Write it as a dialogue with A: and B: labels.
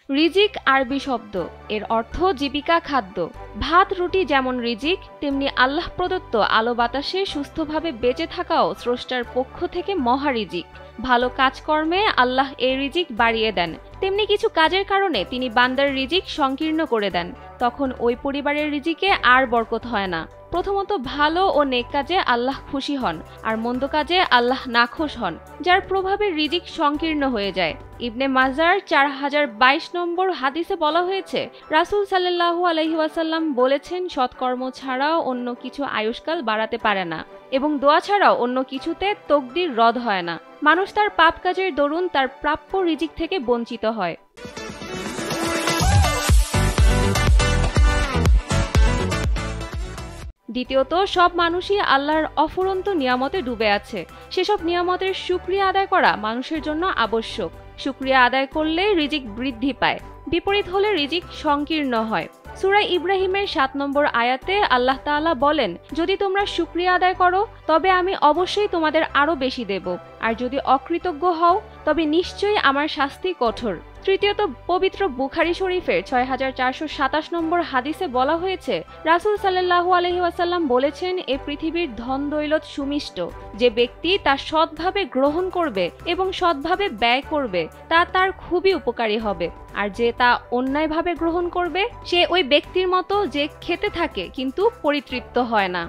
A: রিজিক আরবি শব্দ, এর অর্থ জীবিকা, খাদ্য। ভাত রুটি যেমন রিজিক, তেমনি আল্লাহ প্রদত্ত আলো বাতাসে সুস্থভাবে বেঁচে থাকাও স্রষ্টার পক্ষ থেকে মহা রিজিক। ভালো কাজকর্মে আল্লাহ এই রিজিক বাড়িয়ে দেন, তেমনি কিছু কাজের কারণে তিনি বান্দার রিজিক সংকীর্ণ করে দেন, তখন ওই পরিবারের রিজিকে আর বরকত হয় না। প্রথমত ভালো ও নেক কাজে আল্লাহ খুশি হন, আর মন্দ কাজে আল্লাহ নাখোশ হন, যার প্রভাবে রিজিক সংকীর্ণ হয়ে যায়। ইবনে মাজার 4022 নম্বর হাদিসে বলা হয়েছে, রাসূল সাল্লাল্লাহু আলাইহি ওয়াসাল্লাম বলেছেন, সৎকর্ম ছাড়াও অন্য কিছু আয়ুষ্কাল বাড়াতে পারে না, এবং দোয়া ছাড়াও অন্য কিছুতে তকদির রদ হয় না। মানুষ তার পাপ কাজের দরুন তার প্রাপ্য রিজিক থেকে বঞ্চিত হয়। দ্বিতীয়ত, সব মানুষই আল্লাহর অফুরন্ত নিয়ামতে ডুবে আছে। সেসব নিয়ামতের শুকরিয়া আদায় করা মানুষের জন্য আবশ্যক। শুকরিয়া আদায় করলে রিজিক বৃদ্ধি পায়, বিপরীত হলে রিজিক সংকীর্ণ হয়। সূরা ইব্রাহিমের 7 নম্বর আয়াতে আল্লাহ তাআলা বলেন, যদি তোমরা শুকরিয়া আদায় করো তবে আমি অবশ্যই তোমাদের আরো বেশি দেব, আর যদি অকৃতজ্ঞ হও তবে নিশ্চয়ই আমার শাস্তি কঠোর। তৃতীয়ত, পবিত্র বুখারী শরীফের 6427 নম্বর হাদিসে বলা হয়েছে, রাসূল সাল্লাল্লাহু আলাইহি ওয়াসাল্লাম বলেছেন, এ পৃথিবীর ধন দৌলত সুমিষ্ট। যে ব্যক্তি তা সৎভাবে গ্রহণ করবে এবং সৎভাবে ব্যয় করবে তা তার খুবই উপকারী হবে, আর যে তা অন্যায়ভাবে গ্রহণ করবে সে ওই ব্যক্তির মতো যে খেতে থাকে কিন্তু পরিতৃপ্ত হয় না।